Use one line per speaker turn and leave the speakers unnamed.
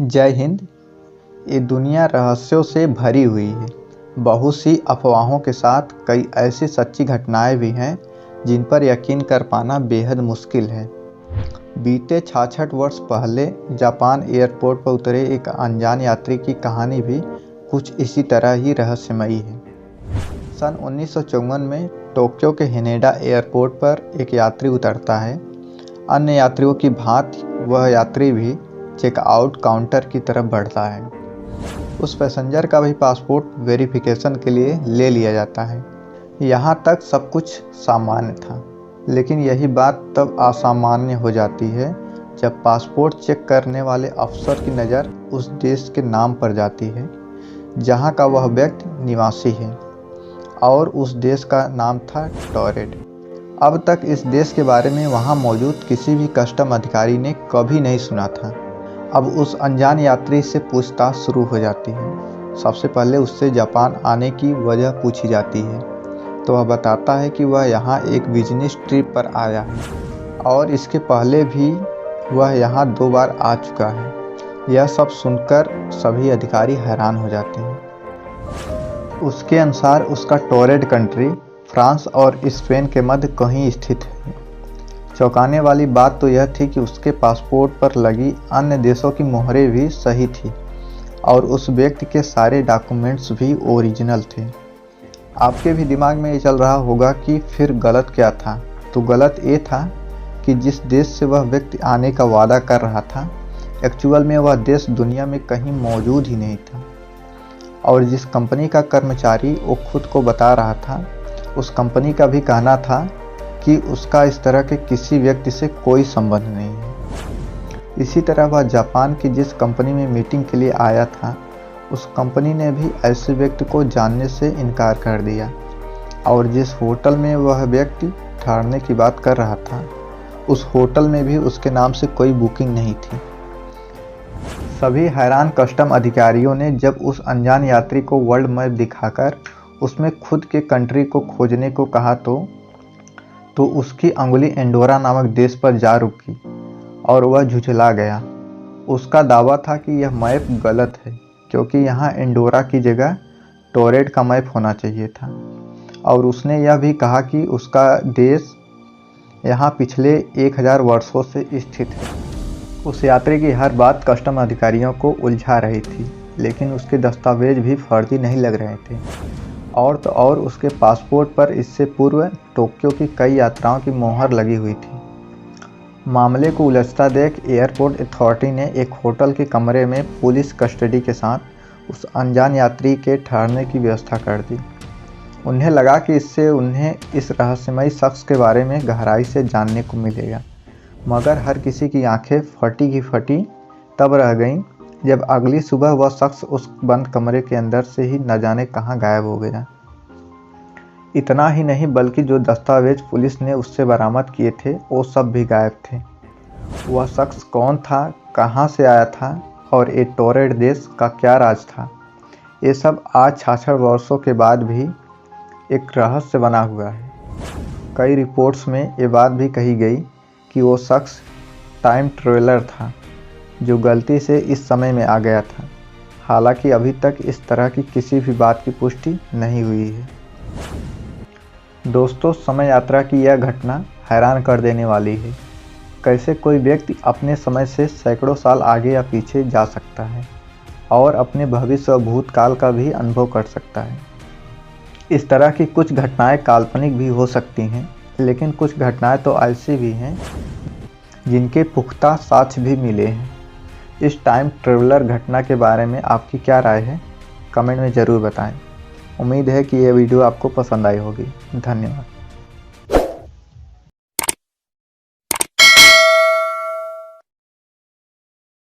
जय हिंद। ये दुनिया रहस्यों से भरी हुई है। बहुत सी अफवाहों के साथ कई ऐसी सच्ची घटनाएं भी हैं जिन पर यकीन कर पाना बेहद मुश्किल है। बीते 66 वर्ष पहले जापान एयरपोर्ट पर उतरे एक अनजान यात्री की कहानी भी कुछ इसी तरह ही रहस्यमयी है। सन 1954 में टोक्यो के हिनेडा एयरपोर्ट पर एक यात्री उतरता है। अन्य यात्रियों की भांति वह यात्री भी चेकआउट काउंटर की तरफ बढ़ता है। उस पैसेंजर का भी पासपोर्ट वेरिफिकेशन के लिए ले लिया जाता है। यहाँ तक सब कुछ सामान्य था, लेकिन यही बात तब असामान्य हो जाती है जब पासपोर्ट चेक करने वाले अफसर की नज़र उस देश के नाम पर जाती है जहाँ का वह व्यक्ति निवासी है, और उस देश का नाम था टोरेड। अब तक इस देश के बारे में वहाँ मौजूद किसी भी कस्टम अधिकारी ने कभी नहीं सुना था। अब उस अनजान यात्री से पूछताछ शुरू हो जाती है। सबसे पहले उससे जापान आने की वजह पूछी जाती है, तो वह बताता है कि वह यहाँ एक बिजनेस ट्रिप पर आया है और इसके पहले भी वह यहाँ 2 बार आ चुका है। यह सब सुनकर सभी अधिकारी हैरान हो जाते हैं। उसके अनुसार उसका टोरेड कंट्री फ्रांस और स्पेन के मध्य कहीं स्थित है। चौंकाने वाली बात तो यह थी कि उसके पासपोर्ट पर लगी अन्य देशों की मोहरें भी सही थी और उस व्यक्ति के सारे डॉक्यूमेंट्स भी ओरिजिनल थे। आपके भी दिमाग में ये चल रहा होगा कि फिर गलत क्या था? तो गलत ये था कि जिस देश से वह व्यक्ति आने का वादा कर रहा था, एक्चुअल में वह देश दुनिया में कहीं मौजूद ही नहीं था। और जिस कंपनी का कर्मचारी वो खुद को बता रहा था, उस कंपनी का भी कहना था कि उसका इस तरह के किसी व्यक्ति से कोई संबंध नहीं है। इसी तरह वह जापान की जिस कंपनी में मीटिंग के लिए आया था, उस कंपनी ने भी ऐसे व्यक्ति को जानने से इनकार कर दिया, और जिस होटल में वह व्यक्ति ठहरने की बात कर रहा था, उस होटल में भी उसके नाम से कोई बुकिंग नहीं थी। सभी हैरान कस्टम अधिकारियों ने जब उस अनजान यात्री को वर्ल्ड मैप दिखाकर उसमें खुद के कंट्री को खोजने को कहा तो उसकी अंगुली एंडोरा नामक देश पर जा रुकी और वह झुझला गया। उसका दावा था कि यह मैप गलत है, क्योंकि यहाँ एंडोरा की जगह टोरेड का मैप होना चाहिए था, और उसने यह भी कहा कि उसका देश यहाँ पिछले 1000 वर्षों से स्थित है। उस यात्री की हर बात कस्टम अधिकारियों को उलझा रही थी, लेकिन उसके दस्तावेज भी फर्जी नहीं लग रहे थे। और तो और उसके पासपोर्ट पर इससे पूर्व टोक्यो की कई यात्राओं की मोहर लगी हुई थी। मामले को उलझता देख एयरपोर्ट अथॉरिटी ने एक होटल के कमरे में पुलिस कस्टडी के साथ उस अनजान यात्री के ठहरने की व्यवस्था कर दी। उन्हें लगा कि इससे उन्हें इस रहस्यमयी शख्स के बारे में गहराई से जानने को मिलेगा, मगर हर किसी की आंखें फटी की फटी तब रह गईं जब अगली सुबह वह शख्स उस बंद कमरे के अंदर से ही न जाने कहां गायब हो गया। इतना ही नहीं, बल्कि जो दस्तावेज पुलिस ने उससे बरामद किए थे वो सब भी गायब थे। वह शख्स कौन था, कहां से आया था और ये टोरेड देश का क्या राज था, ये सब आज 66 वर्षों के बाद भी एक रहस्य बना हुआ है। कई रिपोर्ट्स में ये बात भी कही गई कि वो शख्स टाइम ट्रेवलर था जो गलती से इस समय में आ गया था। हालांकि अभी तक इस तरह की किसी भी बात की पुष्टि नहीं हुई है। दोस्तों, समय यात्रा की यह घटना हैरान कर देने वाली है। कैसे कोई व्यक्ति अपने समय से सैकड़ों साल आगे या पीछे जा सकता है और अपने भविष्य और भूतकाल का भी अनुभव कर सकता है। इस तरह की कुछ घटनाएं काल्पनिक भी हो सकती हैं, लेकिन कुछ घटनाएं तो ऐसी भी हैं जिनके पुख्ता साक्ष्य भी मिले हैं। इस टाइम ट्रेवलर घटना के बारे में आपकी क्या राय है? कमेंट में ज़रूर बताएं। उम्मीद है कि यह वीडियो आपको पसंद आई होगी। धन्यवाद।